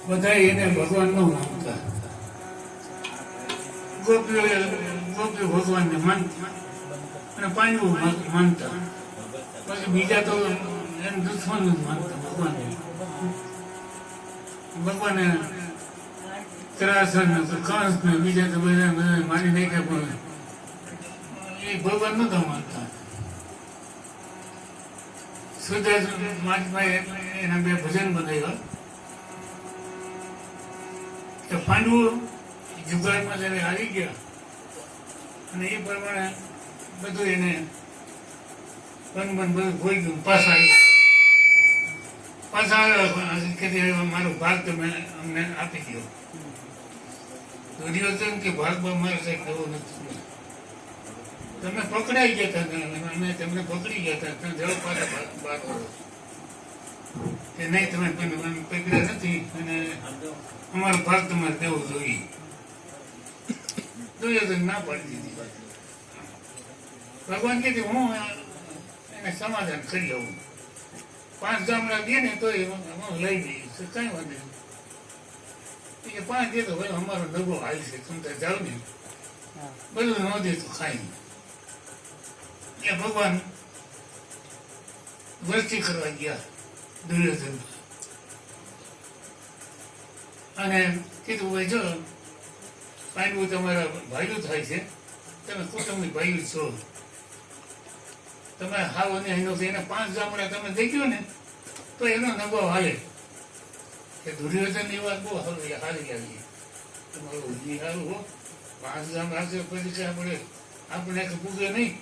બધા એને ભગવાન ન માનતા. ગોપીઓ ભગવાનને માનતા અને પાંડવો માનતા. પછી બીજા તો એને દુશ્મન જ માનતા ભગવાનને. ભગવાને ત્રાસન કંસ ને બીજા તો બધા માની નાખ્યા પણ એ ભગવાન નતા માનતા. સુદાસ મહાત્માએ એના બે ભજન બનાવ્યા કે પાંડવો જુગારમાં જયારે હારી ગયા અને એ પ્રમાણે બધું એને બધું ભોઈ ગયું. પાછા આવ્યા કે મારો ભાગ તમે અમને આપી દો. દુર્યોધન કે ભાગમાં મારે કઈ નવો નથી. તમે પકડાઈ ગયા હતા, અમે તમને પકડી ગયા હતા, જવાબ પાછા બહાર કરો કે નહીં તમે પકડ્યા નથી અને અમારો ભાગ તમારે દેવો જોઈએ. દુર્યોધન ના પાડી દીધી. ભગવાન કે હું એને સમાધાન કરી આવું. 5 ગામડા દે ને તો હું લઈ જઈશ, કઈ વાંધો નહીં. 5 દે તો ભાઈ અમારો નગો હાલ છે, તમે ત્યાં જાઓ ને બધું ન દે તો ખાઈ નહીં. એ ભગવાન વર્તી કરવા ગયા દુર્યોધન અને કીધું ભાઈ જો પાંડવો તમારા ભાઈઓ થાય છે, તમે કુટુંબી ભાઈઓ છો, તમે હાવ અને એનો એના 5 ગામડા તમે દઈ ગયો ને તો એનો નગો હાલે. કે દુર્યોધન ની વાત બહુ હારી આવી. તમારું સારું હો, 5 ગામ રાખશે પછી કે આપણે પૂગે નહીં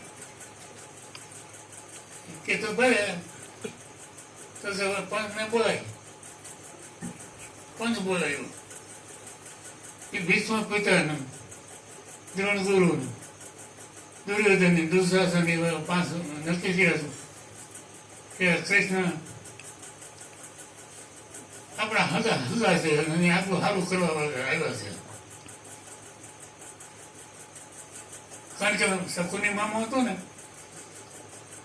કે તો ભલે તો પંચને બોલાય. પંચ બોલાયો એ ભીષ્મ પિતાને, દ્રોણ ગુરુને, દુર્યોધન દુશાસન 5 નક્કી કર્યા કે કૃષ્ણ આપણા હગા છે અને આપણું સારું કરવા આવ્યા છે. કારણ કે શકુની મામો હતો ને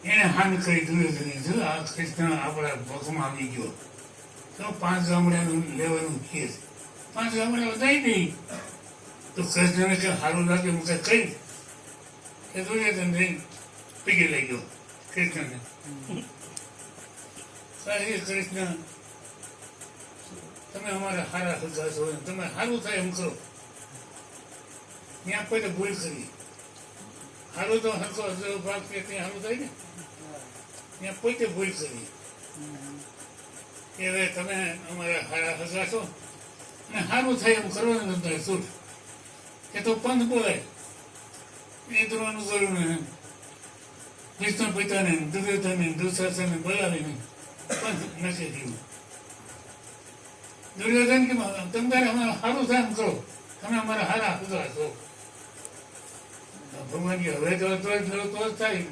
એને હાન કરી દુર્યોધન, જો આ કૃષ્ણ આપણા ભગમાં આવી ગયો તો 5 ગામડાનું લેવાનું કે 5 ગામડા દઈ દઈ તો કૃષ્ણને કે સારું લાગે હું કઈ કહી કે દુર્યોધન જઈને પીગી લઈ ગયો કૃષ્ણને. કૃષ્ણ તમે અમારા હારા હગા છો, તમે સારું થાય એમ કરો. ત્યાં કોઈ ભૂલ કરી સારું તો હરકો ભાગ કે ત્યાં સારું થાય ને, ત્યાં પોતે ભૂલ કરી કે હવે તમે અમારા હારા હગા છો અને સારું થાય એમ કરવાનું નથી છૂટ. કે તો પંથ બોલાય એ દ્રોણનું ગયું ને ભીષ્મ પિતાને દુર્યોધનને દુશાસનને બોલાવીને પંથ નક્કી થયું. દુર્યોધન કે તમે તારે અમારા સારું થાય એમ કરો, તમે અમારા હારા હગા છો. ભગવાન કે હવે તો જ થાય.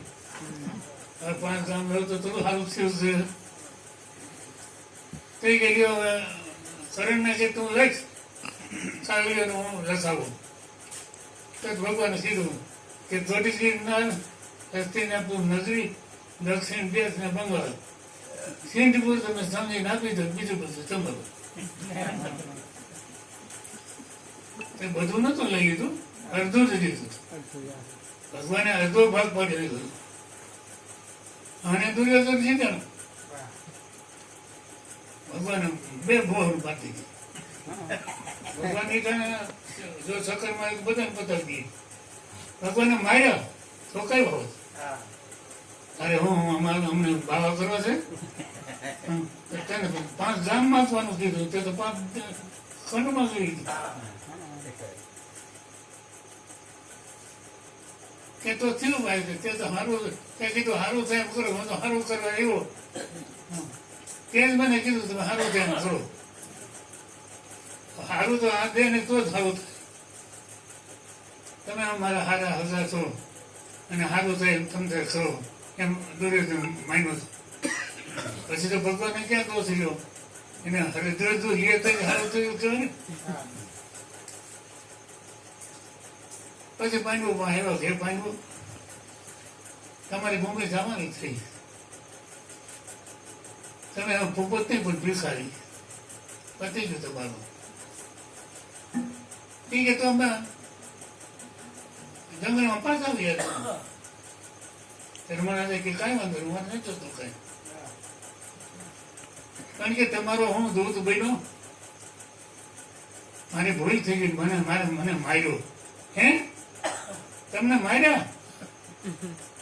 હવે 5 ગામ રહ્યો તો થોડું સારું થયું છે. કઈ ગયો હવે કરણને કે તું લખ કાગળીઓને હું લખાવું. તો ભગવાને કીધું કે ધોટીગીર નર, હસ્તિનાપુર નગરી, દક્ષિણ દેશ ને બંગાળ, સિંધપુર તમે સમજીને આપી દો, બીજું બધું તમારું. એ બધું નતું લઈ લીધું, અડધું જ લીધું. ભગવાને અડધો ભાગ પાડી લીધો અને દુર્યોધન જીત્યો. ભગવાને 2 બોર પાડી દીધી. ભગવાન જો ચક્કરમાં બધાને પતાવી દઈએ. ભગવાને માર્યા તો કઈ હોત? અરે અમને બાવા કરવા છે, તેને 5 ગામ માગવાનું કીધું, તે તો 5 ખંડમાં ગઈ. કે તો થયું ભાઈ, તે તો સારું તે કીધું સારું થાય એમ કરો, હું તો સારું કરવા આવ્યો. તે જ મને કીધું તમે સારું થાય એમ કરો. સારું તો આ દે ને તો જ સારું થાય. તમે અમારા હારા હગા છો અને સારું થાય એમ તમે કરો એમ દુર્યોધન માન્યો. પછી તો ભગવાનને ક્યાં દોષ રહ્યો? એને હરિદ્ર લે તો સારું થયું કહેવાય ને. પછી પાંડવો પણ આવ્યો કે પાંડવો તમારી બોમ્બે જવાની થઈ, તમે ભૂપત નહીં પણ ભીખારી. પતી ગયું તમારું. ઠીક છે, તો અમે જંગલમાં પાછા આવ્યા હતા. ત્યારે મને કે કાંઈ વાંધો નહીં, મને નથી થતું કાંઈ. કારણ કે તમારો હું દૂધ બન્યો, મારી ભૂલ થઈ ગઈ, મને માર્યો. હે, તમને માર્યા?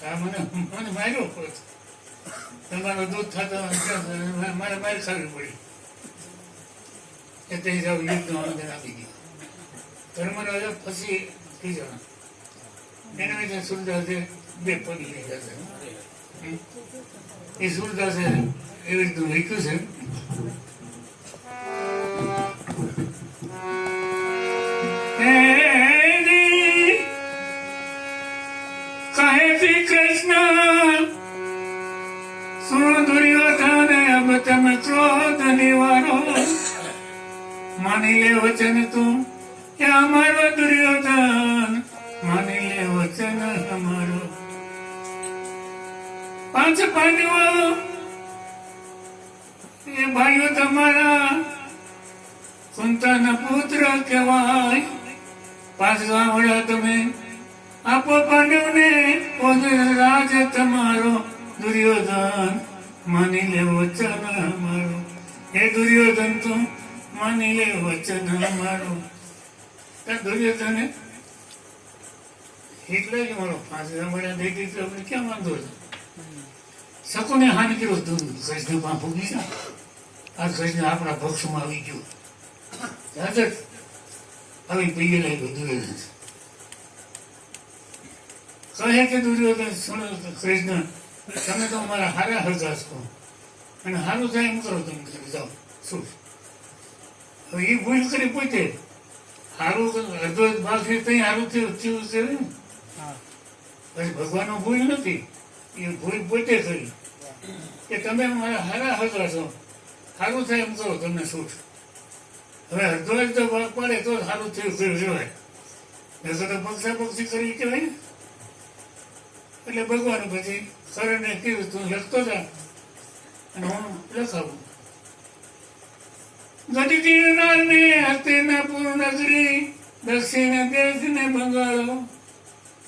હા, મને માર્યો. તમારો દૂધ થતો મારે માર ખાવી પડી. એ તે જાવ યુદ્ધનો આનંદ આપી ગયો. ધર્મનો હજુ પછી થઈ જવા એના વિશે સુરદાસે બે પગી લઈ જશે. એ સુરદાસે એવી રીતનું લખ્યું છે. કહે શ્રી કૃષ્ણ સુન દુર્યોધન અબ તમે ક્રોધ નિવારો, માની લે વચન તું કે અમારો દુર્યોધન, માની લે વચન અમારો. પાંચ પાંડવો એ ભાઈઓ તમારા કુંતાના પુત્ર કહેવાય. પાંચ ગામડા તમે આપો પાંડવને, રાજ તમારો દુર્યોધન, માની લે વચન અમારો. હે દુર્યોધન તું માની લે વચન અમારો. દુર્યોધને એટલે જ મારો પાંચ ગામડા દઈ દીધું, આપણે ક્યાં વાંધો છે? સકોને હાનિ કર્યો કૃષ્ણ માં ભૂગી જા. આ કૃષ્ણ આપણા પક્ષમાં આવી ગયો. આવી પૈયે લાગ્યો દુર્યોધન. કહે કે દુર્યોધન સુનો કૃષ્ણ, તમે તો અમારા હારા હરદાસ છો અને હારું થાય એમ કરો. તમે જાઓ શું? હવે એ ભૂલ કરી પોતે હારું અડધો ભાગ છે ત્યાં હારું થયું છે ને. પછી ભગવાનનો ભૂલ નથી, એ ભૂલ પોતે કરી કે તમે અમારા હારા હરદા છો, સારું થાય એમ કરો તમને છૂટ. હવે અડધો અડધો ભાગ પડે તો સારું થયું કહેવાય, નહીં તો પક્ષા પક્ષી કરી કહેવાય ને. એટલે ભગવાન પછી શરણે કીધું તું લખતો જા અને હું લખાવું. ગઢગીરનારને હસ્તિનાપુર નગરી, દક્ષિણ દેશને બંગાળો,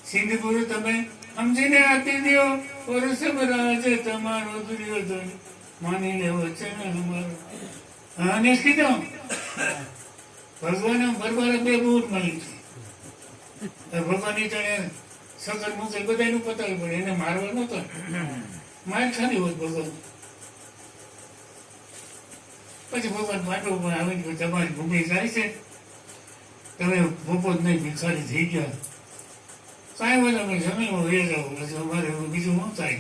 સિંધપુર તમે સમજીને આપી દો, વૃષભ રાજ તમારો દુર્યોધન, માની લે વચન અમારો. અને કીધું ભગવાને બરબાર બે બૂટ મળી છે. ભગવાનની તને સકર મૂકે બધાનું પતાવી પડે, એને મારવા નતો, માર ખાલી હોત ભગવાન. પછી ભગવાન પાંડવો પણ આવીને તમારી ભૂમિ થાય છે, તમે ભૂપો જ નહીં ભિખારી થઈ ગયા, કાંઈ બધું અમે જમીનમાં વહી જાવ, પછી અમારે બીજું શું થાય.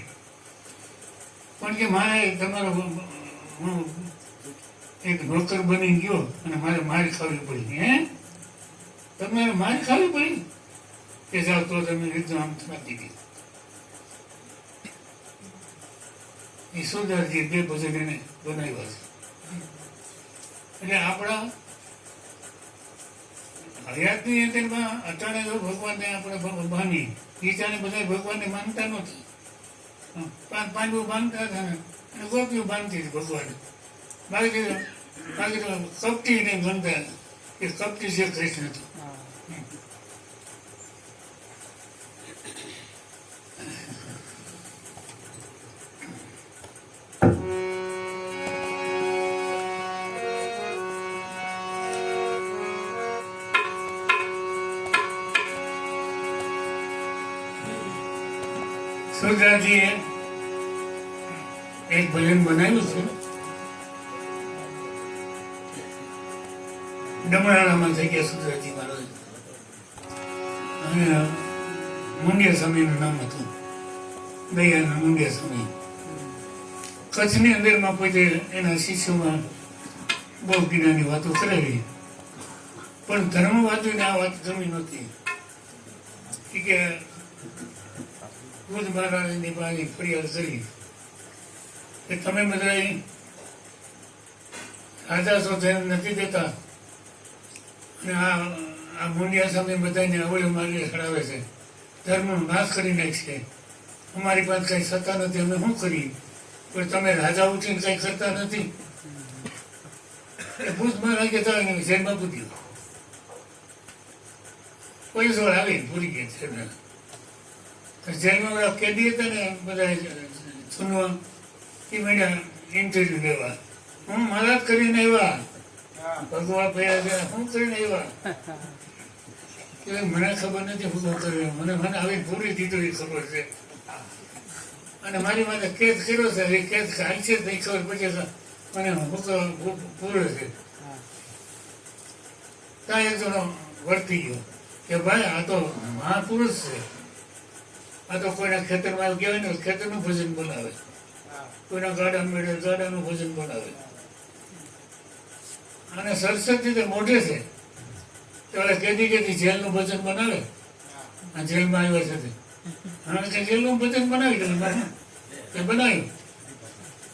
પણ કે મારે તમારો હું એક નોકર બની ગયો અને મારે માર ખાવી પડી. હે, તમારે માર ખાવી પડી કે જાઓ તો તમે યુદ્ધ આમ નાખી દીધી. એ સુરદાસજી બે ભજન એને બનાવ્યા છે. એટલે આપણા હયાતની અંદરમાં અટાણે જો ભગવાનને આપણે માની, ગીતાને બધા ભગવાનને માનતા નથી. પાંડવો માનતા હતા ને અને ગોપીઓ માનતી હતી ભગવાન. બાકી તો કપટી ને ગણતા કે કપટી છે કૃષ્ણ હતો. સુરદાસજીએ એક ભજન બનાવ્યું છે, ડમરાણામાં થઈ ગયા સુરદાસજી મહારાજ, અને મુંડિયા સ્વામીનું નામ હતું, દયાના મુંડિયા સ્વામી. કચ્છની અંદરમાં પોતે એના શિષ્યોમાં બહુ જ્ઞાની વાતો કરાવી, પણ ધર્મ વાતોને આ વાત ગમી નહોતી. કે બુદ્ધ મહારાજની પાસે ફરિયાદ કરી કે તમે બધા રાજા છો ધ્યાન નથી દેતા અને આ મુંડિયા સામે બધાને અવળે માર્ગે ચડાવે છે, ધર્મનો નાશ કરી નાખશે. અમારી પાસે કઈ સત્તા નથી, અમે શું કરીએ? પણ તમે રાજા ઉઠીને કઈ કરતા નથી. એટલે ભૂતમાં લાગે તો એને જેલમાં પૂછ્યું પોલીસ વાળા આવીને પૂરી ગઈ છે જેલમાં બધા કેદી હતા ને બધા સુનવા એ મેળા ઇન્ટરવ્યુ લેવા હું મારા કરીને આવ્યા ભગવા પહેર્યા છે હું કરીને આવ્યા મને ખબર નથી હું શું કર્યું મને આવીને પૂરી દીધું એ ખબર છે અને મારી માથે કેસ કર્યો છે એ કેસ હાલશે નહીં ખબર પછી મને હું પૂરો છે ત્યાં એક જણો વર્તી ગયો કે ભાઈ આ તો મહાપુરુષ છે આ તો કોઈના ખેતરમાં એવું કહેવાય ને ખેતરનું ભોજન બનાવે કોઈના ગાડા મેળવે ગાડાનું ભોજન બનાવે અને સરસ્વતી તો મોઢે છે ત્યારે કેદી જેલનું ભોજન બનાવે આ જેલમાં આવ્યા છે હા કે જેલનું ભોજન બનાવી દઉં એ બનાવ્યું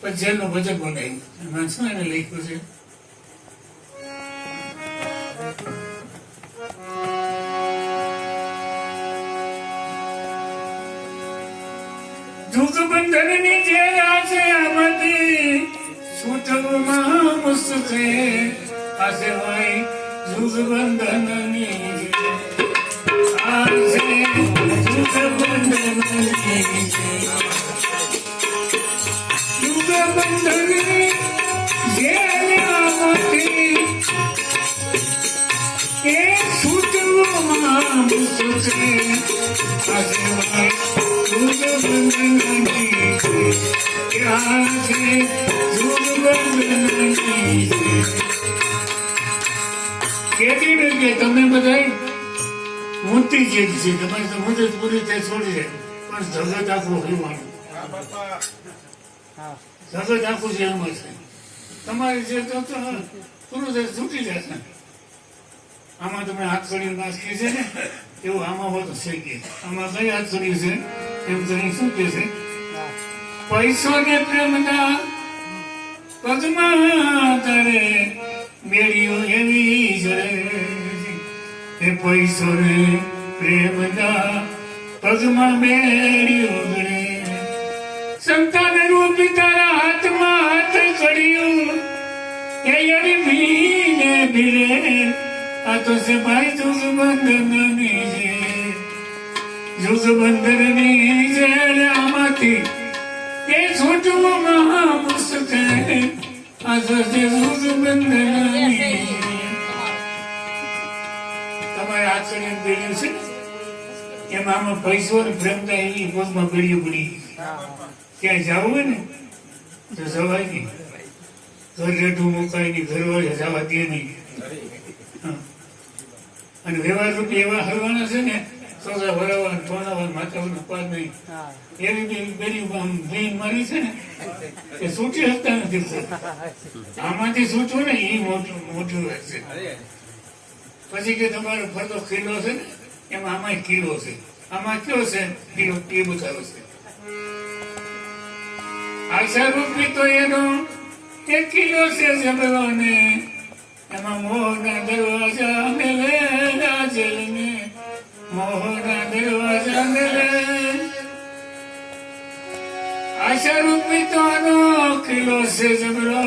પણ જેલનું ભોજન બનાવ્યું એમાં શું એને લખ્યું છે જુગબંધનની જે છે આમાંથી છૂટવામાં મુસ્કે આ સેવાય જુગબંધનની આ છે જુગબંધનની જુગબંધનની જે આમાંથી એ છૂટવામાં મુસ્કે આ સેવાય તમે બધા મોટી જેલ છે તમારી તો મુદત પૂરી થાય છોડી જાય પણ જગત આખું હલવાનું જગત આખું જેલમાં છે તમારી જે તો પૂરું થાય છૂટી જશે આમાં તમે હાથ કડી નાખી છે ને એવું આમાં હોતું છે કે આમાં કઈ હાથ કર્યું છે એમ કરીને શું કે છે પૈસો ને પ્રેમના પગમાં તારે મેળ્યો એવી જરે એ પૈસો ને પ્રેમના પગમાં મેળ્યો જરે સંતાન રૂપી તારા હાથમાં હાથ કર્યું એ એવી ભીને ભીરે આ તો છે ભાઈ જુગબંધનની છે જુગબંધનની જેલ આમાંથી એ છૂટવું મહા મુશ્કેલ આ તો છે જુગબંધનની તમારે હાથ કરીને બેડ્યું છે એમાં આમાં પૈસો ને પ્રેમતા એવી પોતમાં બેડીઓ પડી ક્યાંય જવું હોય ને તો જવાય નહીં ઘર રેઠું મુકાય નહીં ઘરવાળે જવા દે નહીં અને વ્યવહાર રૂપે એવા હરવાના છે ને છોકરા ભરાવા ટોણાવા માથાઓનો પાર નહીં એવી બી બેરી ભીન મારી છે ને એ છૂટી શકતા નથી આમાંથી છૂટવું ને એ મોટું વાત છે પછી કે તમારો ફરતો કિલ્લો છે ને એમાં આમાં કિલ્લો છે આમાં કયો છે કિલ્લો એ બતાવે છે આશા રૂપી તો એનો એક કિલ્લો છે જબરો ને એમાં મોહના દરવાજા મેલેલા જેલને મોહના દરવાજા મેલે આશા રૂપી તો આનો કિલ્લો છે જબરો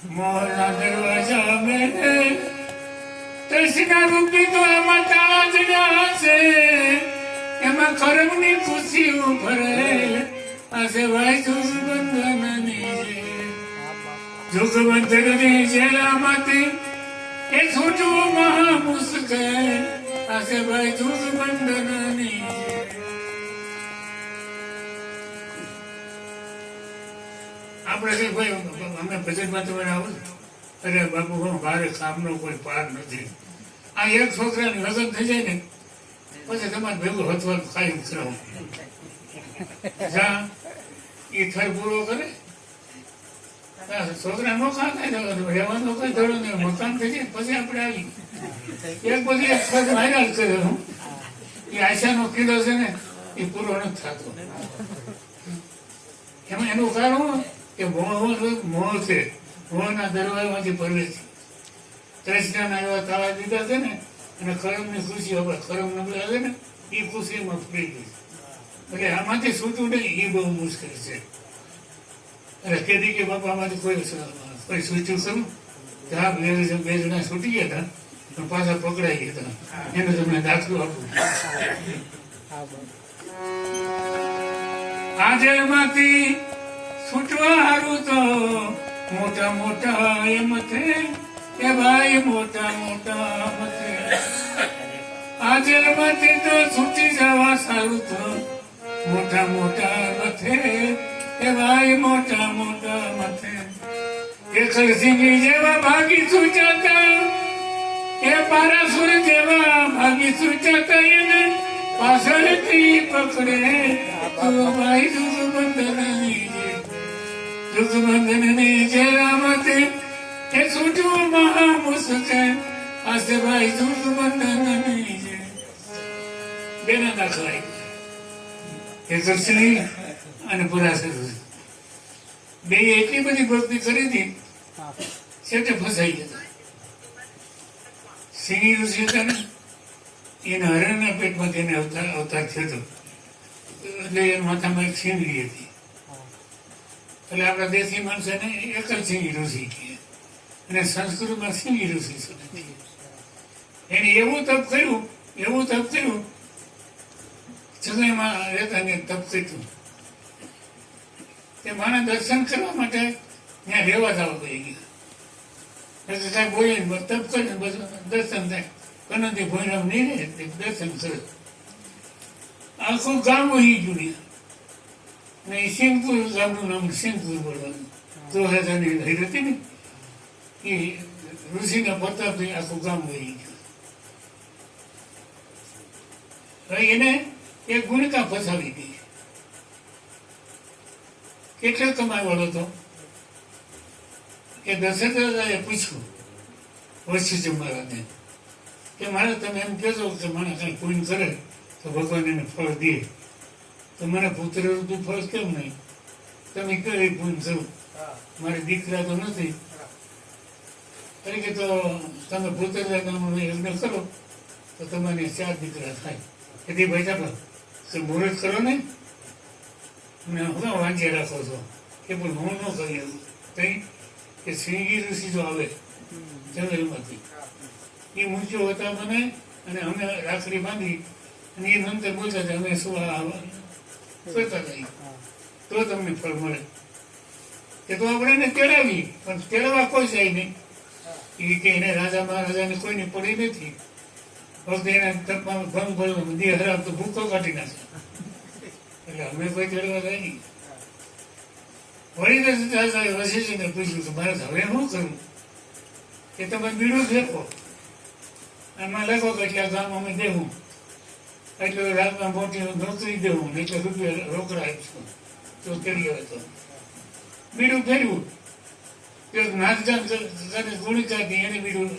મોહના દરવાજા મેલે તૃષ્ણા રૂપી તો એમાં તાજના છે એમાં કર્મની ખુશીઓ ભરે આ સેવાય જુગબંધનની જુગબંધનની જેલામાંથી એ છૂટવું મહા મુશ્કેલ આ સેવાય જુગબંધનની આપણે કઈ ભાઈ અમે ભજનમાં તમે આવો અરે બાપુ મારે કામનો કોઈ પાર નથી આ એક છોકરાને લગ્ન થઈ જાય ને પછી તમારે ભેગું હથવાનું કાયમ કરાવું જ્યાં એ થર પૂરો કરે છોકરા નો ખાતા રહેવાનો કઈ ધડો નહીં મકાન થઈ જાય પછી આપણે આવી એક પછી એક છોકરો હેરાન કર્યો એ આશાનો કિલ્લો છે ને એ પૂરો નથી થતો એમાં એનું કારણ કે મોહ છે મોહના દરવાજામાંથી પ્રવેશ તૃષ્ણાના એવા તાળા દીધા છે ને અને કરમની ખુશી હવે કરમ નબળા છે ને એ ખુશીમાં ફરી ગઈ એટલે આમાંથી છૂટવું નહીં એ બહુ મુશ્કેલ છે એટલે કીધી કે બાપા આમાંથી કોઈ છૂટ્યું ખરું આ બે જણા છૂટી ગયા હતા પણ પાછા પકડાઈ ગયા હતા. એનો તમને દાખલો આપું. આ જેલમાંથી છૂટવા હારું તો મોટા મોટા એમ છે એ ભાઈ મોટા મોટા મથે. આ જેલમાંથી તો છૂટી જવા સારું તો મોટા મોટા મથે એ ભાઈ મોટા મોટા મથે. એ ખરસિંગી જેવા ભાગી છૂટાતા એ પારાસુર જેવા ભાગી છૂટાતા એને પાછળથી પકડે તો ભાઈ દુર્ગબંધનની જે રામતે એ છૂટવું મહા મુશ્કેલ આસે ભાઈ દુર્ગબંધનની જે બેના દાખલાય એ કરશલી અને પુરાસર બે એટલી બધી ભક્તિ કરી હતી છેટે ફસાઈ ગયા. સિંહ ઋષિ હતા ને એના હરણના પેટમાં તેને અવતાર થયો હતો એટલે એ માથામાં એક સિંગડી હતી. એટલે આપણા દેશી માણસોને એક જ સિંહ ઋષિ કહે અને સંસ્કૃતમાં સિંહ ઋષિ છે. એને એવું તપ કર્યું જગયમાં રહેતા ને તપ કર્યું. તે માના દર્શન કરવા માટે ત્યાં રહેવા જવા ગઈ ગયા. એટલે કાંઈ બોલીને તપ કરીને બધું દર્શન થાય. કનથી ભોયરામ નહીં રહે દર્શન કરે. આખું ગામ વહી ગયું. ને સિંહપુર ગામનું નામ સિંહપુર બોલવાનું. તો રાજાની લહેર હતી ને એ ઋષિના પ્રતાપથી આખું ગામ વહી ગયું. હવે એને એક ગુણિકા ફસાવી ગઈ. કેટલો કમાવાળો હતો કે દશરથ રાજાએ પૂછ્યું વશિષ્ઠ મહારાજને કે મારે તમે એમ કહેશો કે મને કંઈ પુણ્ય કરે તો ભગવાન એને ફળ દે, તો મને પુત્ર રૂપી ફળ કેમ નહીં? તમે કઈ પુણ્ય કરો? મારે દીકરા તો નથી. તરીકે તો તમે પુત્ર નામનો યજ્ઞ કરો તો તમારે 4 દીકરા થાય. એથી ભાઈ ચાલો મુહૂર્ત કરો ને અને હું વાંચ્યા રાખો છો કે પણ હું ન કરી કઈ કે શ્રીજી ઋષિ જો આવે જંગલમાંથી એ મૂંઝ્યો હતા મને અને અમે રાખડી બાંધી અને એ મંત્ર બોલતા હતા અમે શું કરતા હતા તો તમને ફળ મળે. કે તો આપણે એને તેડાવી પણ તેડવા કોઈ જાય નહીં. એ કે એને રાજા મહારાજાને કોઈની પડી નથી. ફક્ત એના તપમાં ભંગ ભરવો દેહ હરાવ તો ભૂખો કાઢી નાખે. એટલે અમે કોઈ તેડવા જાય નહીં. વળી વશિષ્ઠને પૂછ્યું કે મારે હવે શું કરવું? કે તમે બીડું ફેંકો એમાં લખો કે એટલા ગામ અમે દેવું, એટલે રાતમાં મોટી નોકરી દેવું, એટલે રૂપિયા રોકડા આપીશું તો તેડી આવે. તો બીડું ફેરવું નાચગાન કરે ગુણિકાથી એને બીડું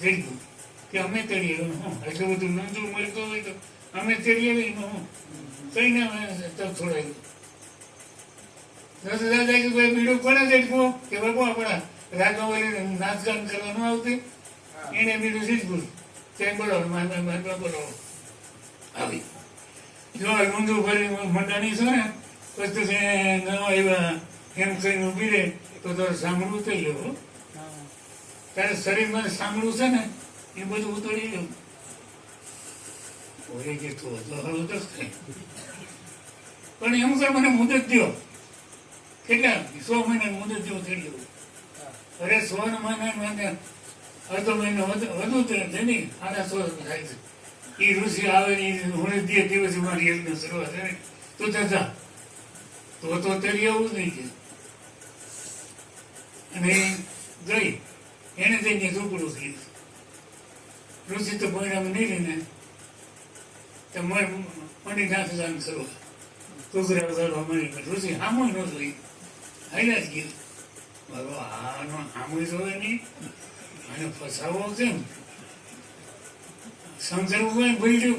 ફેરવું કે અમે તેડી આવ્યું. એટલું બધું નંદુ મળતું હોય તો અમે તેડી આવી હું કઈને તપ છોડાયું. રાજા કે ભાઈ બીડું કોને દેખવું કે બાપુ આપણા રાજમાં નાચગાન કરવાનું આવતી એને બીડું સીધું તે બોલાવો બોલાવો આવી જો ઊંધું ભરી મંડાણી છો ને પછી ન આવ્યા એમ કરીને ઉભી રહે તો તારે સાંભળવું થઈ ગયું. તારે શરીરમાં સાંભળવું છે ને એ બધું ઉતરી ગયું. ઓરે જે તો હળવું તો થાય પણ એમ કર મને મુદત દો. કેટલા 100 મહિના મુદત જેવું થઈ ગયું. અરે 100 મહિના અડધો મહિનો વધુ તેની 100 થાય છે. એ ઋષિ આવે ને હું દિવસ મારી યજ્ઞ શરૂઆત કરે તો જતા તો તેરી આવું નહીં છે. અને ગઈ એને જઈને ઝૂંપડું થયું. ઋષિ તો પરિણામ નહીં લઈને તમારે મંડી નાખદાન કરવા કુકરા વગાડવા મળી. ઋષિ આમું ન જોઈ હાલ્યા જ ગયું. મારો આનો આમું જોવે નહીં અને ફસાવો કેમ? શંકર ભગવાન ભૂલી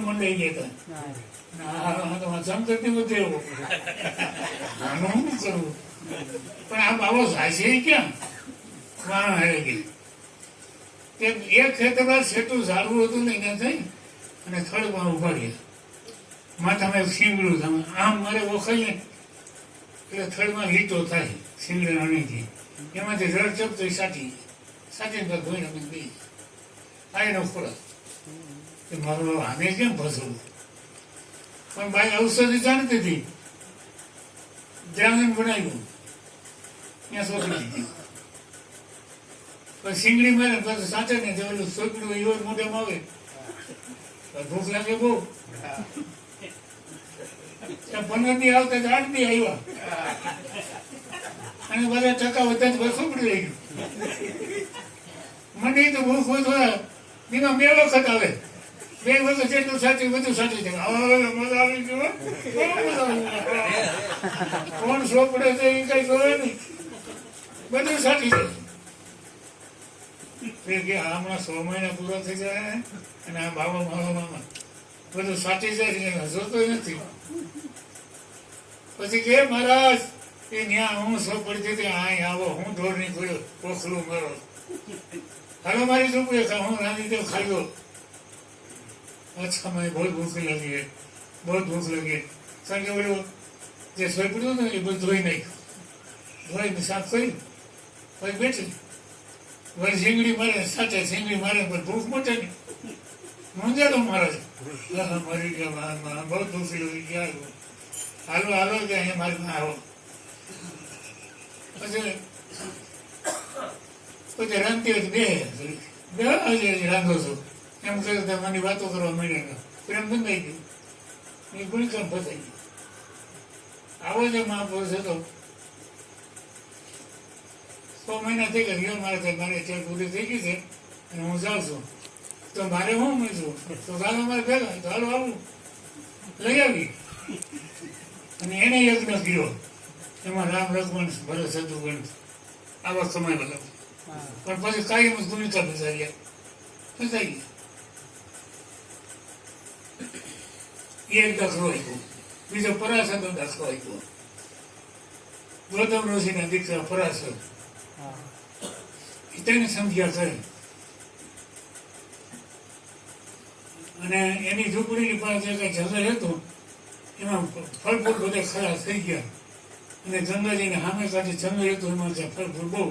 મંડાઈ ગયા હતા. શંકર ને બધે આનું શું કરવું? પણ આ બાબો જાય છે ક્યાં? કારણ હારે ગઈ એક ખેતરમાં સેટું ઝાડવું હતું ને એને થઈ અને થડમાં ઉભા ગયા. માથામાં એક શીંગડું તમે આમ મારે ઓખાઈએ એટલે થડમાં લીટો થાય શીંગડા અણીથી એમાંથી રડચપ તો સાટી સાચી પર ધોઈને અમે દઈએ આ એનો ખોરાક કે મારું આને કેમ ફસવું પણ બાઈ ઔષધિ જાણતી હતી દ્રાવણ બનાવ્યું ત્યાં સોંપી દીધી પછી શીંગડી મારે પછી સાચે ને જેવું સોંપડ્યું એવો મોઢામાં આવે ભૂખ લાગે બહુ 15 દી આવતા 8 દી આવ્યા અને બધા ટકા વધતા જ સોંપડી લઈ ગયું મને તો ભૂખ હોય થોડા એમાં 2 વખત આવે 2 વખત જેટલું સાચું બધું સાચું છે મજા આવી ગયો કોણ સોંપડે છે એ કઈ જોવે નહીં બધું સાચું છે કે હમણાં 6 મહિના પૂરા થઈ જાય અને આ બાબા મામા બધું સાચી જાય જોતો નથી પછી કે મહારાજ એ ત્યાં હું સોંપડી હતી અહીં આવો હું ઢોર ની પડ્યો પોખલું મારો હાલો મારી ઝૂંપડી હું રાંધી દઉં ખાઈ લો अच्छा मैं बहुत भूख लगी है बहुत भूख लगी है કારણ કે ઓલું જે સોંપડ્યું ને એ બધું ધોઈ નાખ્યું ધોઈને સાફ કર્યું પછી બેઠી વળી શીંગડી મારે સાચે શીંગડી મારે પણ ભૂખ મોટે ને મૂંઝાડો મહારાજ મરી ગયા બહુ ભૂખ લગી ગયા હાલો હાલો કે અહીંયા મારે ના આવો પછી રાંધતી હોય બે હજી રાંધો છો એમ કહ્યું મને વાતો કરવા માંડ્યા પ્રેમ બંધાઈ ગયું એ ગુણકામ ફસાઈ ગયું આવો જ મહાપુરુષ હતો 6 મહિના થઈ ગયા મારે ટ્રેન પૂરી થઈ ગઈ છે અને હું જાઉં છું તો મારે હું મળશું તો ચાલો મારે ભેગા તો હાલો આવું લઈ આવી અને એને યજ્ઞ કર્યો એમાં રામ લક્ષ્મણ ભરત શત્રુઘ્ન આવા સમય બધા પણ પછી કાયમ ગુણતા ફસાઈ ગયા એક દાખલો આપ્યો બીજો પરાશરનો દાખલો આપ્યો ગૌતમ ઋષિના દીકરા પરાશર તેને સમજ્યા કરે અને એની ઝૂંપડીની પાસે કઈ જંગલ હતું એમાં ફળ ફૂલ બધા ખરાબ થઈ ગયા અને ગંગાજીને સામે કાઢી જંગલ હતું એમાં ફળ ફૂલ બહુ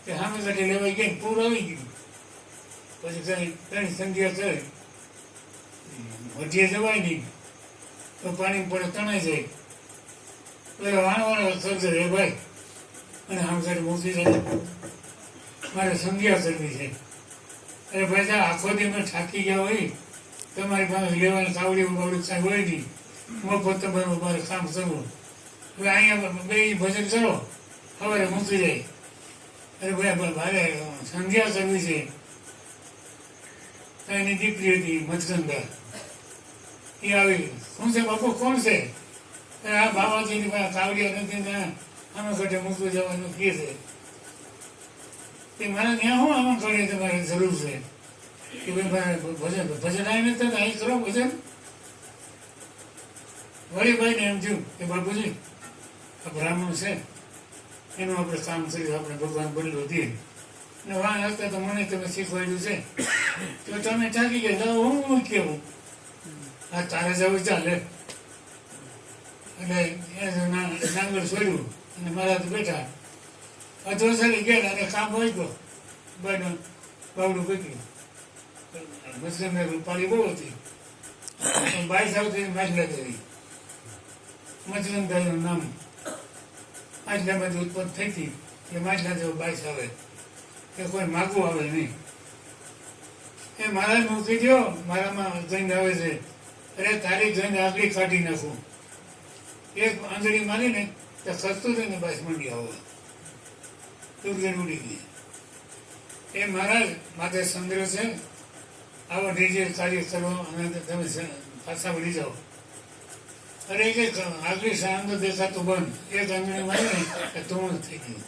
તે સામે કાઢી લેવાઈ ગયા પૂર આવી ગયું પછી તેની સંધ્યા કરે વઢીએ જવાય નહીં તો પાણી પડે તણાઈ જાય પેલો વાણવાળો સર્જર હે ભાઈ અને આમ સાઈડ મૂકી જાય મારે સંધ્યા કરવી છે અરે ભાઈ સાહેબ આખો દી મેં થાકી ગયા હોય તમારી પાસે લેવાની કાવડી બાવડી કાંઈ હોય નહીં મફત તમારું મારે કામ કરવું હવે અહીંયા બે ભજન કરો સવારે મૂકી જાય અરે ભાઈ મારે સંધ્યા કરવી છે એની દીકરી હતી મચગંગા એ આવી કોણ છે બાપુ કોણ છે આ બાબાજીની પાસે કાવડિયા નથી ને આમાં ઘટે મૂકવું જવાનું કહે છે તે મારે ત્યાં હું આમાં કરે તમારે જરૂર છે કે ભાઈ મારે ભજન ભજન આવી નથી અહીં કરો ભજન વળી ભાઈને એમ થયું કે બાપુજી આ બ્રાહ્મણ છે એનું આપણે કામ કર્યું આપણે ભગવાન બદલો દઈએ અને વાહ હતા તો મને તમે શીખવાડ્યું છે તો તમે થાકી ગયા હું કેવું આ તારે જવું ચાલે એટલે નાંગર છોડ્યું અને મારા તો બેઠા અધોસરી ગયા અને કામ હોય ગયો બન બાવડું પીક્યું મુસ્લિમને રૂપાળી બહુ હતી 22 આવતી માછલા દેવી મચલંદાનું નામ માછલામાંથી ઉત્પન્ન થઈ હતી એ માછલા જેવો 22 આવે કે કોઈ માગવું આવે નહીં એ મારા મૂકી દો મારામાં જઈને આવે છે અરે તારી જઈને આગળી કાઢી નાખું એક આંગળી મારીને તો ખસતું થઈને બાસ મંડી આવો તું ઉડી ગઈ એ મહારાજ માથે સંગ્રહ છે આવો ડીજે કાર્ય કરો અને તમે પાછા વળી જાઓ અરે કે આગળી સાંધો દેખાતું બંધ એક આંગળી મારીને તું થઈ ગયું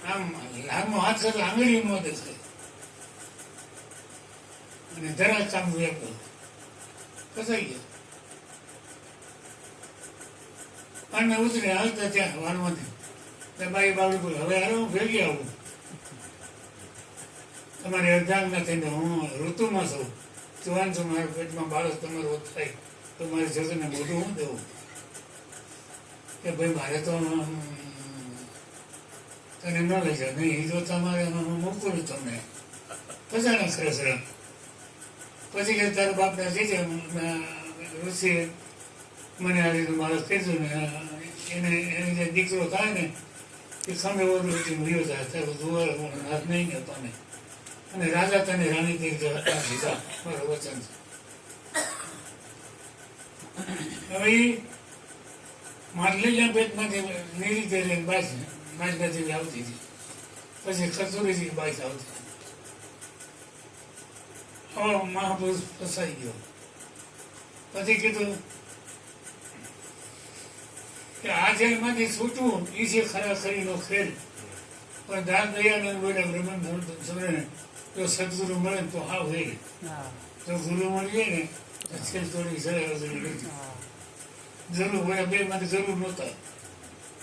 આમ લાંબો હાથ કરતો આંગળી ન દેખાય અને જરા કામ વ્યાપો કસાઈ ગયા અને ઉતરે હાલતા ત્યાં વાનમાંથી બાઈ બાવડી બોલ હવે હારે હું ભેગી આવું તમારે અર્ધાંગ ના થઈને હું ઋતુમાં છું જુવાન છું મારા પેટમાં બાળક તમારું થાય તો મારે જગતને મોઢું હું દેવું કે ભાઈ મારે તો તને ન લઈ જાવ નહીં એ જો તમારે મોકલું તમને પછાણા સરસ પછી કે તારા બાપને જે છે ઋષિએ મને આ રીતે માણસ કીધું ને એને જે દીકરો થાય ને એ સામે ઓલું વયો જાય ત્યારે દુવાર હાથ નહીં ને તને અને રાજા તને રાણી દીધા મારું વચન છે હવે માટલીના પેટમાંથી નીરી લઈને બાજકા જેવી આવતી હતી પછી ખસુરી જેવી બાઈસ આવતી હવે મહાપુરુષ ફસાઈ ગયો પછી કીધું કે આ જેલમાંથી છૂટવું એ છે ખરાખરીનો ખેલ પણ દાસ દયાનંદ બોલ્યા બ્રહ્મન સમજે જો સદગુરુ મળે ને તો હાવ થઈ જો ગુરુ મળી જાય ને તો છેલ્ થોડી સરળ જરૂર બોલ્યા બે માંથી જરૂર નહોતા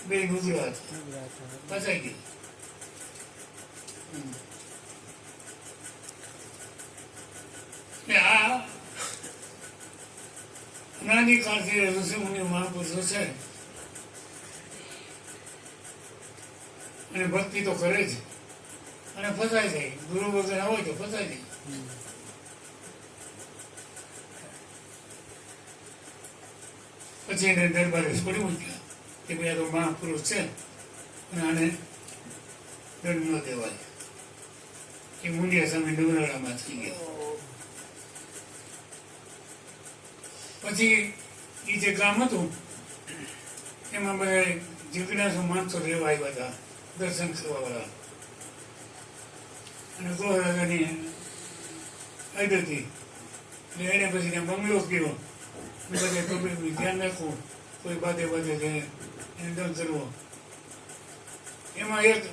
બે ગુજરા હતા ફસાઈ ગઈ આ અનાદિ કાળથી ઋષિ મુનિ મહાપુરુષો છે અને ભક્તિ તો કરે છે અને ફસાઈ જાય ગુરુ વગર હોય તો ફસાઈ જાય પછી એને દરબારે છોડી મૂક્યા કે ભાઈ આ તો મહાપુરુષ છે અને આને દંડ ન દેવાય એ મુંડિયા સામે ડુંગરાળામાં થઈ ગયા પછી એ જે ગામ હતું એમાં બધા જીજ્ઞાસુ માણસો રહેવા આવ્યા હતા દર્શન કરવા વાળા અને ગોરાજાની હદ હતી એટલે એને પછી ત્યાં બંગલો કર્યો બધે પબ્લિકનું ધ્યાન રાખવું કોઈ બાધે બાધે એને દંડ કરવો એમાં એક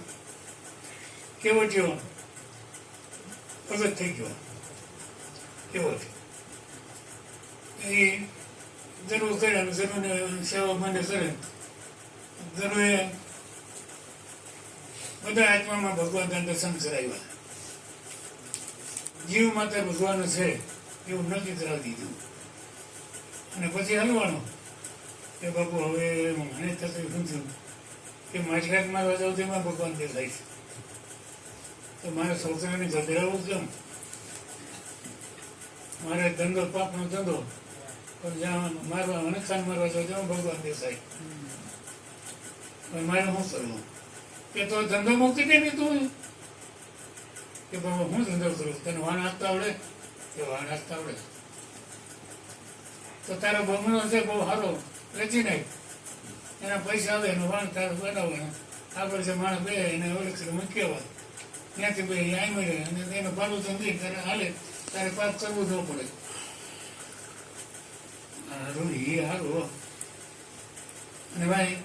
કેવટીઓ પ્રગટ થઈ ગયો કેવટ એ જરૂર કરે અને જરૂરને સેવા માટે કરે જરૂરે બધા આત્મામાં ભગવાનના દર્શન કરાવ્યા જીવ માત્ર ભગવાન છે એવું નક્કી કરાવી દીધું અને પછી હલવાનો કે બાપુ હવે મને તકલીફ નથી કે માછલાટ મારવા જાઉં તેમાં ભગવાન દેખાય છે તો મારે છોકરાને ગધરાવું કેમ મારે ધંધો પાપનો ધંધો પણ જ્યાં મારવા મને ખાન મારવા જાઉં તેમાં ભગવાન દેખાય મારે શું કરવું કે તો ધંધો મૂકી દે ને તું કે બાબા હું ધંધો કરું તને વાણ આપતા આવડે કે વાણ આપતા આવડે તો તારો બંગલો છે બહુ સારો વેચી નાખ એના પૈસા આવે એનો વાણ તારો બનાવવાનો આગળ જે માણસ બે એને ઓળખ મૂકી આવવા ત્યાંથી ભાઈ અહીં મળે અને એનો ભાડું સમજી તારે હાલે તારે પાપ કરવું ન પડે સારું એ સારું અને ભાઈ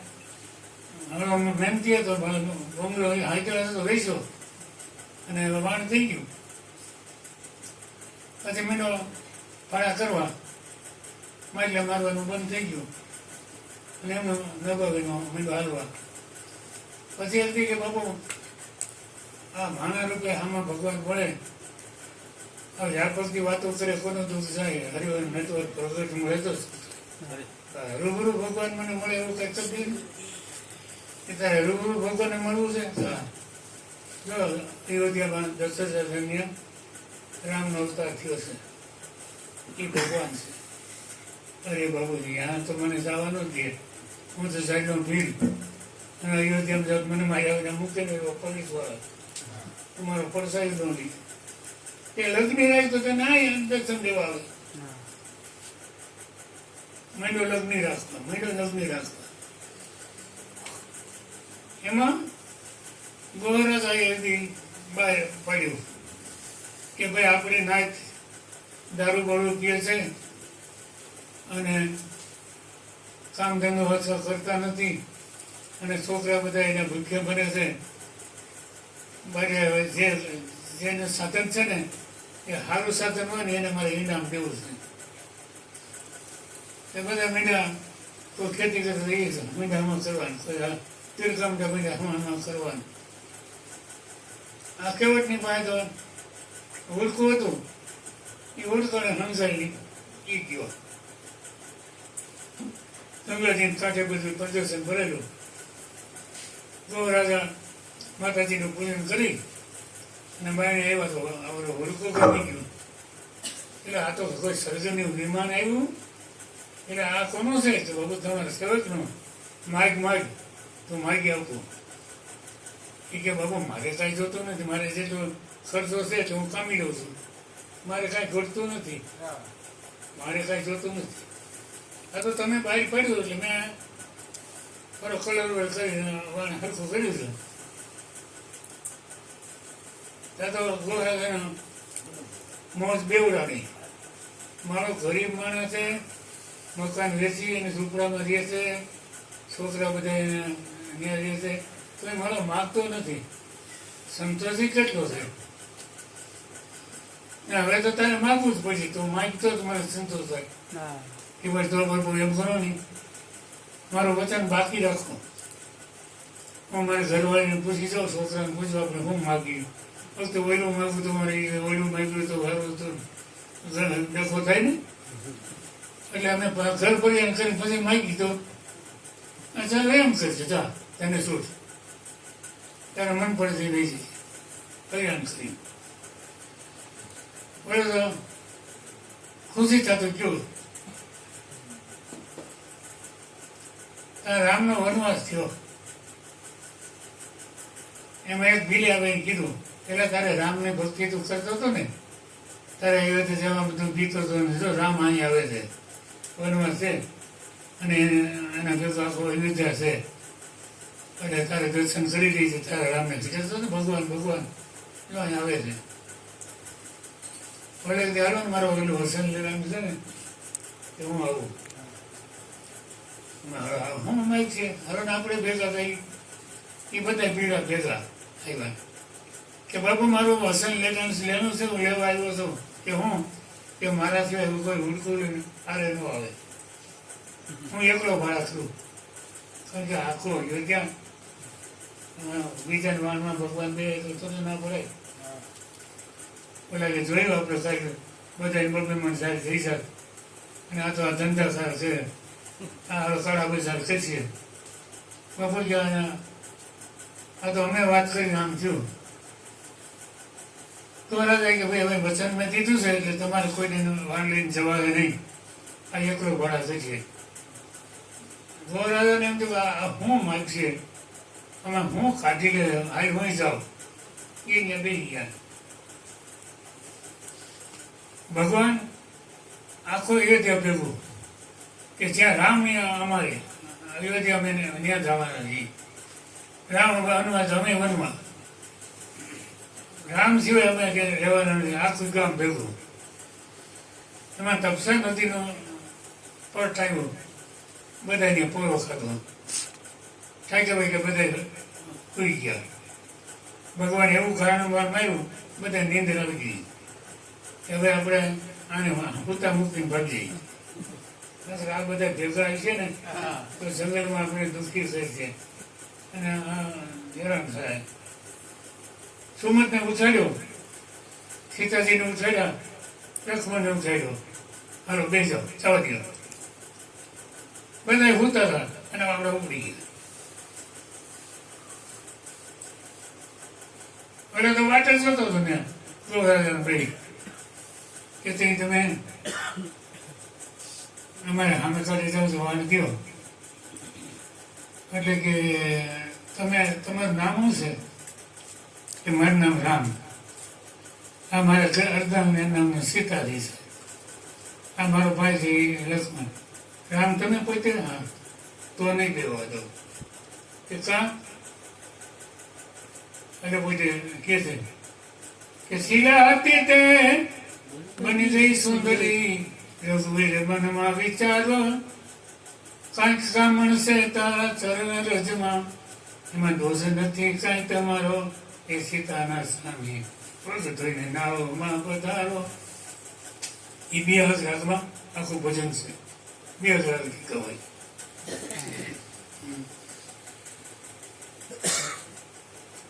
હવે અમે મહેનતી હતો બંગલો હાઈકર હતો વેચો અને વાણ થઈ ગયું પછી મીંડો ફાળા કરવા માટલા મારવાનું બંધ થઈ ગયું અને એમનો નભાવીનો મીંડો હાલવા પછી એમ કે બાપુ આ ભાણા રૂપે આમાં ભગવાન પડે હવે ઝાપકની વાતો કરે કોનું દુઃખ જાય હરિવન નેટવર્ક પ્રગટમાં રહેતો રૂબરૂ ભગવાન મને મળે એવું કઈ તકલીફ કે તારે રૂબરૂ ભગવાનને મળવું છે જો અયોધ્યામાં 10,000 રામનો અવતાર થયો છે એ ભગવાન છે અરે બાબુજી यहाँ તો મને જવાનું જ દે હું તો સાઈડનો ભીડ અને અયોધ્યામાં જાઉં મને મારી આવીને મૂકે ને એવો પોલીસ વાળા તમારો પડસાઈ નથી એ લગ્ન રાય તો તને આ દર્શન દેવા આવે મેંડો લગ્ન રાખવા એમાં ગોહરાજ આવી બહાર પાડ્યું કે ભાઈ આપણે નાચ દારૂ બારૂ પીએ છે અને કામ ધંધો હચો કરતા નથી અને છોકરા બધા એને ભૂખ્યા ભરે છે મારે જેને સાધન છે ને એ સારું સાધન હોય ને એને મારે ઇનામ દેવું છે એ બધા મીંડા કોઈ ખેતી કરતા રહીએ છે મીંડા આમાં કરવાનું તીરકામટા મીંડા આમાં કરવાનું આ કેવટની પાસે તો ઓળખું હતું એ ઓળખાને સમજાય એ ગયો ગંગાજીને કાંઠે બધું પ્રદર્શન ભરેલું તો રાજા માતાજીનું પૂજન કરી અને બાઈને આવ્યા તો આપણો હુડકો ગમી ગયો. એટલે આ તો કોઈ સર્જનનું વિમાન આવ્યું. એટલે આ કોનો છે? તો બાબુ તમારે સેવકનો. માગ તો માગી આવતું. એ કે બાબુ મારે કાંઈ જોતું નથી, મારે જેટલો ખર્ચો છે તો હું કામી લઉં છું, મારે કાંઈ ઘટતું નથી, મારે કાંઈ જોતું નથી. આ તો તમે બહાર પડ્યું એટલે મેં મારો કલર કરીને હરખું કર્યું છે. ત્યાં તો ગોરા મોજ બેવડાવી. મારો ગરીબ માણસ છે, મકાન વેચી અને ઝૂંપડામાં રહે છે, છોકરા બધા ત્યાં રહે છે, તો એ મારો માગતો નથી. સંતોષી કેટલો છે? હવે તો તારે માગવું જ પડશે. તો માગતો જ મને સંતોષ થાય કે ભાઈ તો બરોબર એમ કરો નહીં, મારું વચન બાકી રાખો. હું મારે ઘરવાળીને પૂછી જાઉં, છોકરાને પૂછું આપણે હું માગી તો ઓયલું માગું તો મારે ઓયલું માગ્યું તો સારું તો ડખો થાય ને. એટલે અમે ઘર પરિવાર કરીને પછી માગી તો ચાલ એમ કરશે, જા તને શું તારે મન પડતી રહી છે કલ્યાણ કરી. બોલે તો ખુશી થતું કેવું. રામનો વનવાસ થયો. એમાં એક ભીલિયાભાઈ કીધું, પેલા તારે રામને ભક્તિ તું કરતો હતો ને, તારે એ વખતે જવા બધું બીતો હતો ને, જો રામ અહીં આવે છે, વનવાસ છે, અને એના ભેગો આખો અયોધ્યા છે, એટલે તારે દર્શન કરી રહી છે, તારા રામને કહેતો ને ભગવાન ભગવાન જો અહીં આવે છે. વડે હાલો ને મારો પેલું વસન લેવાનું છે ને કે હું આવું. હું માઇક છે હવે આપણે ભેગા થઈ, એ બધા પીડા ભેગા આવ્યા કે બાપુ મારું વસન લેવાનું છે, હું લેવા આવ્યો છું. કે હું કે મારા સિવાય હું કોઈ હુડકું આરે ન આવે, હું એકલો ભાડા છું. કારણ કે આખો યોગ્યા બીજા વાનમાં ભગવાન બે તો ના પડે. ઓલા કે જોયું આપણે સાહેબ બધા બબેમાં સાહેબ થઈ શકે, અને આ તો આ ધંધા સારા છે, આ સાડા બધા કરશે. બપોર ગયા આ તો અમે વાત કરીને આમ થયું તો જાય કે ભાઈ હવે વચન મેં દીધું છે એટલે તમારે કોઈને વાન લઈને જવાય નહીં, આ એકલો ભાડા થશે. ગોરાજાને એમ થયું આ હું માગશે, આમાં હું કાઢી લે હાઈ હોય જાઓ. એ બેસી ગયા. ભગવાન આખો અયોધ્યા ભેગું કે જ્યાં રામ અમારે અયોધ્યા અમે ત્યાં જવાના છીએ. રામ વનવાસ અમે વનમાં, રામ સિવાય અમે રહેવાના નથી. આખું ગામ ભેગું. એમાં તપસા નદીનો પટ આવ્યો, બધાને પોરો ખાધો. થાય કે ભાઈ કે બધા સુઈ ગયા. ભગવાન એવું ખાવાનું માર્યું, બધા નીંદર આવી ગઈ. હવે આપણે આને પૂતા મૂકીને ભાગીએ. આ બધા ભેગા છે ને તો જંગલમાં આપણે દુઃખી થાય છે અને હેરાન થાય. સુમતને ઉછાડ્યો, સીતાજીને ઉછાડ્યા, લક્ષ્મણને ઉછાડ્યો, હાલો બેસો જવા દો. બધા હોતા હતા અને આપણે ઉપડી ગયા. એટલે તો વાટ જ જોતો હતો ને ગોરાજાને પડી કે તમે અમારે સામે કરી જાઓ છો વાન કયો. એટલે કે તમારું નામ શું છે? કે મારું નામ રામ. આ મારા અર્ધામ નામનું સીતાજી છે. આ મારો ભાઈ છે લક્ષ્મણ. રામ તમે પોતે હા તો નહીં દેવા દો કે કાં. એટલે પોતે કે છે કે શીલા હતી તે બની ગઈ સુંદરી, રઘુવીર મનમાં વિચારો, કાંઈક સામણ છે તારા ચરણ રજમાં, એમાં દોષ નથી કાંઈ તમારો, એ સીતાના સ્વામી પગ ધોઈને નાવમાં પધારો. એ 2000 રાગમાં આખું ભજન છે. 2000 રાગ કહેવાય.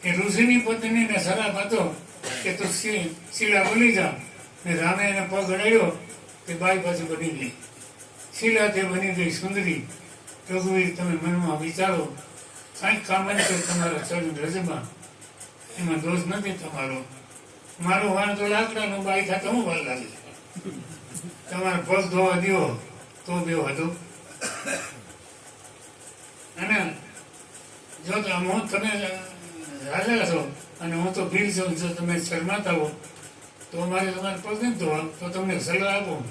કે ઋષિની પત્નીને સલાહ હતો કે તું શીલા બોલી જા, ને રામે એને પગ અડાડ્યો તે બાઈ પાછી બની ગઈ. શીલા તે બની ગઈ સુંદરી. રઘુવીર તમે મનમાં વિચારો, કાંઈક કામ છે તમારા ચરણ રજમાં, એમાં દોષ નથી તમારો. મારું વાણ તો લાકડાનું બાઈ થતા હું વાર લાગે. તમારે પગ ધોવા દો તો બેવ હતું. અને જો હું તમે હાજર છો અને હું તો ભીડ છું, જો તમે શરમાતા હો તો મારે તમારે પગ નથી ધોવા તો તમને સલાહ આપું.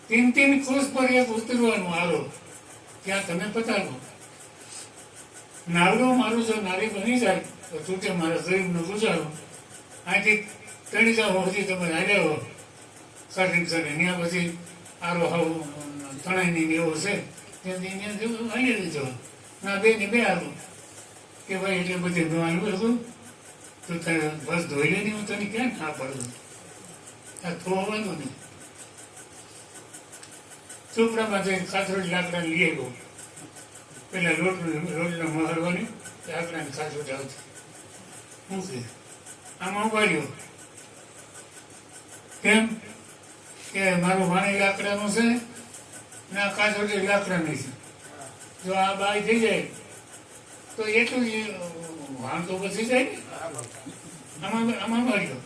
3 કોષ પર એક ઉતરવાનું આરો ત્યાં તમે પતાવો. નાવડું મારું જો નારી બની જાય તો તૂટે મારા શરીરનું ગુજારો. અહીંથી ચડી જાઓ હજી તમે હાલ્યા હો કરીને ત્યાં પછી આરો હાવ તણાઈની એવો છે ત્યાંથી હાલી દીધો. ના બે ને બે આરો કે ભાઈ એટલે બધી ધોવાનું હતું તો તારે બસ ધોઈ લે નહીં, હું તને ક્યાં ના પાડું. આ ધોવાનું નહીં. ચોપડામાં જઈને કાથરોડી લાકડા લઈ આવ્યો. પેલા રોટનો મહરવાની લાકડાની કાથરોડી આવતી મૂકી આમાં ઉપાડ્યો. કેમ કે મારું વાણી લાકડાનું છે ને આ કાથરોડી લાકડાની છે. જો આ બાય થઈ જાય તો એટલું જ વાણ તો પછી જાય ને. આમાં પાડ્યો.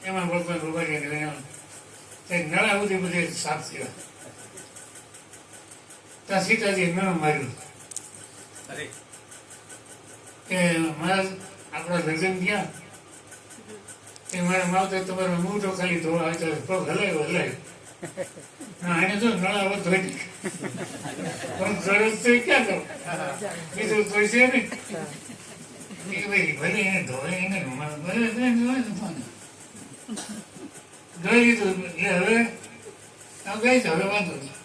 એમાં ભગવાન ઉપાડ્યા નળા સુધી બધે સાફ થયા. ત્યાં સીતાજી નળ માર્યું કે મારા આપણા લગ્ન ગયા એ મારા માવતર તમારો મૂઠો ખાલી ધોવા હોય તો પગ હલાય આને તો નળા વધુ પણ સરસ તો ક્યાં તો બીજું કોઈ છે ને કે ભાઈ ભલે એને ધોવે એને ભલે ધોઈ લીધું એટલે હવે ગઈ તો હવે વાંધો નહીં.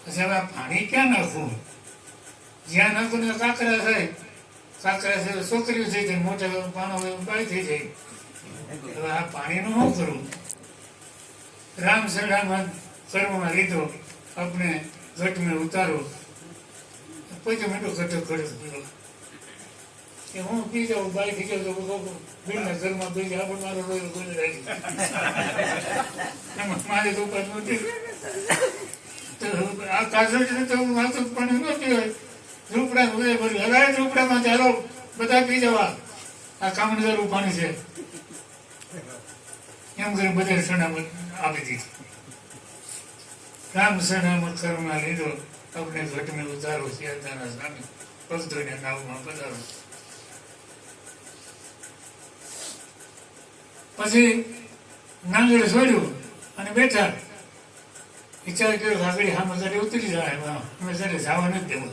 પછી હવે પાણી ક્યાં નાખવું? જ્યાં નાખવું ને કાંકરા થાય. કાંકરા છે છોકરીઓ થઈ જાય, મોટા પાણો બાળી થઈ જાય. હવે આ પાણીનું શું કરવું? રામ સરડામાં કર્મમાં લીધો આપણે ઘટ મેં ઉતારો. પછી મોટો ઘટો કર્યો કે હું પી જાઉં બાઈ થઈ જાઉં તો બિલના ઘરમાં પી જાય પણ મારો રોજ ગોળ રાખી મારે તો ઉપર નહોતી. આ કાજોડી તો માથું પાણી નહોતી હોય. ઝૂંપડા ભર્યું હલાય ઝૂંપડામાં ચાલો બધા પી જવા. આ કામણદારું પાણી છે એમ કરી બધા સણામત આપી દીધું. રામ સણામત કર્મમાં લીધો આપણે ઘટ મેં ઉતારો શિયાળાના સામે પગ ધોઈને નાવમાં પધારો. પછી નાંગડે છોડ્યું અને બેઠા. વિચાર કર્યો આગળ આમ ગાડી ઉતરી જાય અમે જયારે જવા નથી દેવું.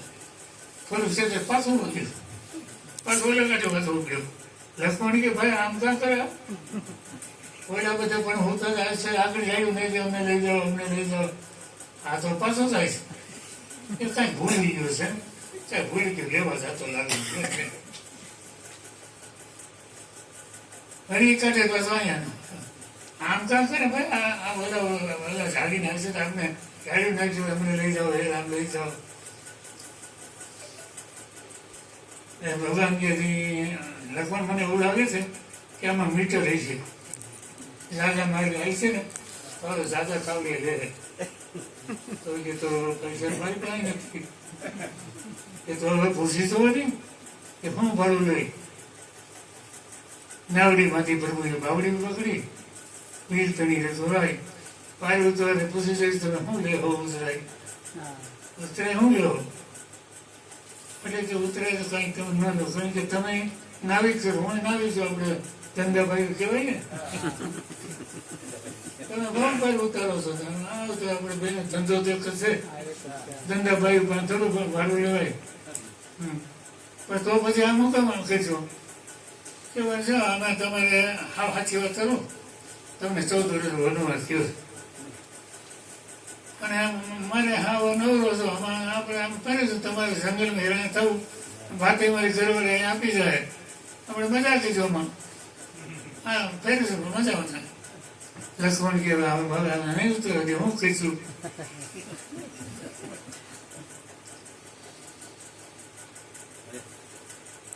થોડું છે પાછું મૂક્યું પાછું ઓલા કાઢ્યો પાછું ઉભ્યો. લક્ષ્મણ કે ભાઈ આમ કાં કર્યા ઓલા બધા પણ હોતા જાય છે આગળ જાય નહીં અમને લઈ જાઓ અમને લઈ જાઓ. આ તો પાછો જાય છે એ કાંઈ ભૂલી ગયો છે. ચાલ ભૂલી ગયો લેવા જતો લાગે. ફરી કાઢે પાછો અહીંયા આમ કામ કરે ભાઈ આ બધા ઝાડી નાખશે તો આપણે ઝાડી નાખજો અમને લઈ જાઓ હે આમ લઈ જાઓ. ભગવાન કે લખવાનું મને એવું લાગે છે કે આમાં મીઠો રહી છે. રાજા મારી આવી છે ને તો રાજા કાવડી લે તો કે તો પૈસા મારી પાસે નથી. એ તો હવે પૂછી તો નહીં કે હું ભાડું લઈ. નાવડીમાંથી પ્રભુએ બાવડી પકડી વીર તણી રસોરાય પાય ઉતરે પૂછી જઈશ તમે શું લેવો ઉતરાય ઉતરે શું લેવો એટલે કે ઉતરે તો કંઈ તમે ન લો કારણ કે તમે નાવિક છો હું નાવિક છું. આપણે ધંધાભાઈ કહેવાય ને તમે બહુ ભાઈ ઉતારો છો આ તો આપણે બેને ધંધો તો કરશે ધંધાભાઈ પણ થોડું ભાડું લેવાય. પણ તો પછી આ મુકામ કરજો કે વર્ષો આમાં તમારે હા સાચી વાત કરું તમને 14 વર્ષ વનવાસ થયો અને મારે હા નવરો છો આમાં આપણે આમ કરીશું તમારે જંગલમાં હેરાન થવું ભાતે મારી જરૂર અહીંયા આપી જાય આપણે મજા લીધો આમાં હા ફેરીશું મજા આવશે. લક્ષ્મણ કે ભગવાન નહીં ઉતરે હું કહીશું.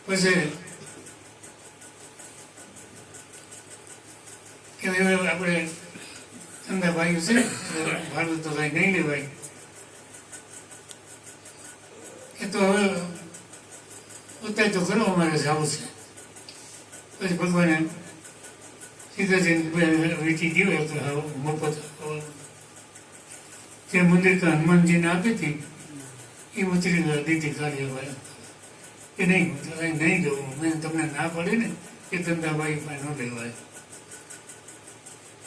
પછી કે આપણે ધંધા ભાઈઓ છે ભાડું તો કઈ નહીં લેવાય. એ તો હવે અત્યારે તો ઘણો અમારે જવું છે. પછી ભગવાને સીતાજીને વીટી ગયો તો મફત જે મંદિર તો હનુમાનજીને આપી હતી એ ઉતરી દીધી કાર્યવાહી કે નહીં નહીં જવું. મેં તમને ના પડી ને એ ધંધાભાઈ પાસે ન લેવાય.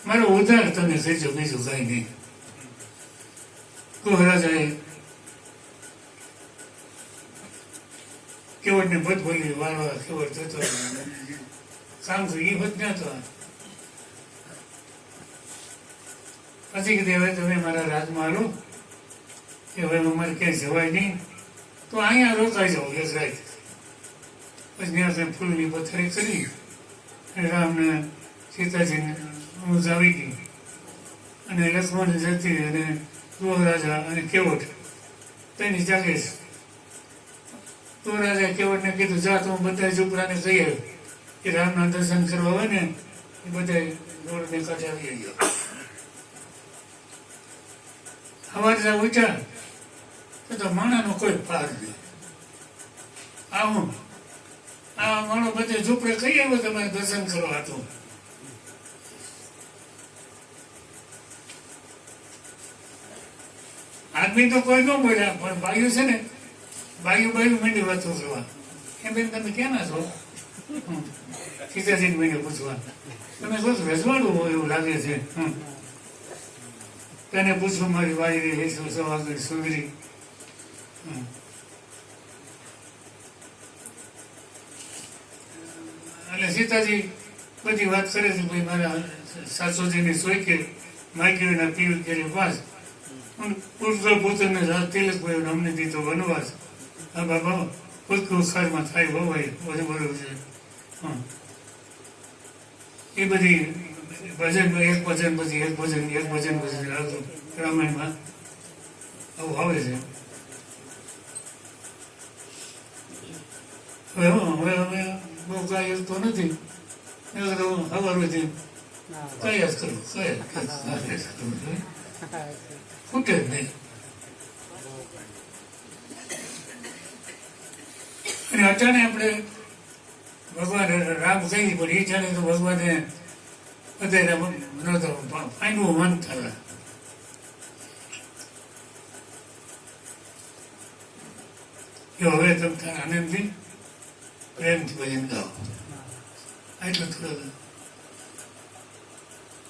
મારો ઉધાર તમે કહેજો, બીજું કાંઈ નહીં. રાજાએ કેવડને બધ બોલી વાળવા કેવડ થતો કામ તો એ બધ ના તો પછી કીધું હવે તમે મારા રાજમાં લો કે હવે અમારે ક્યાંય જવાય નહીં તો અહીંયા રોકાઈ જાઓ એક રાત. પછી ત્યાં તમે ફૂલની પથારી કરી રામને સીતાજીને ઊંઝ આવી ગઈ અને લક્ષ્મણ જતી અને રાજા અને કેવટ તેની જાગે છે. તો રાજા કેવટને કીધું જા તો હું બધા ઝૂંપડાને કહી આવ્યો કે રામના દર્શન કરવા હોય ને એ બધા દોડને કાંઠે આવી ગયો. સવારે ઉઠ્યા તો માણાનો કોઈ પાર નહીં. આવું આ માણો બધે ઝૂંપડે કહી આવ્યો તમારે દર્શન કરવા હતું. આદમી તો કોઈ ન બોલ્યા પણ બાયું છે ને બાયું માંડી વાતો કરવા એ બેન તમે ક્યાંના છો? સીતાજીને માંડી પૂછવા તમે બસ રજવાડું હોય એવું લાગે છે. તેને પૂછવું મારી વાયરી હેસો સવાગર સુંદરી. એટલે સીતાજી બધી વાત કરે છે ભાઈ મારા સાસુજીની સોયકે માઈકીના પીર કેરી પાસ પુત્ર પુત્રને તિલક ભાઈ અમને દીધો વનવાસ. હા બાબા પુષ્કળ ખારમાં થાય હોવાય બધું બરોબર છે. એ બધી ભજન એક ભજન પછી એક ભજન પછી આવતું રામાયણમાં આવું આવે છે. હવે હવે બહુ કાંઈ તો નથી. ખબર હતી કઈ જ કરું ખૂટે જ નહીં. અને અચાનક આપણે ભગવાન રામ કહી પણ એ જાણે તો ભગવાને અત્યારે નતો ફાઈનવું મન થયા. કે હવે તમે આનંદથી પ્રેમથી ભજન ગાઓ. એટલું થોડું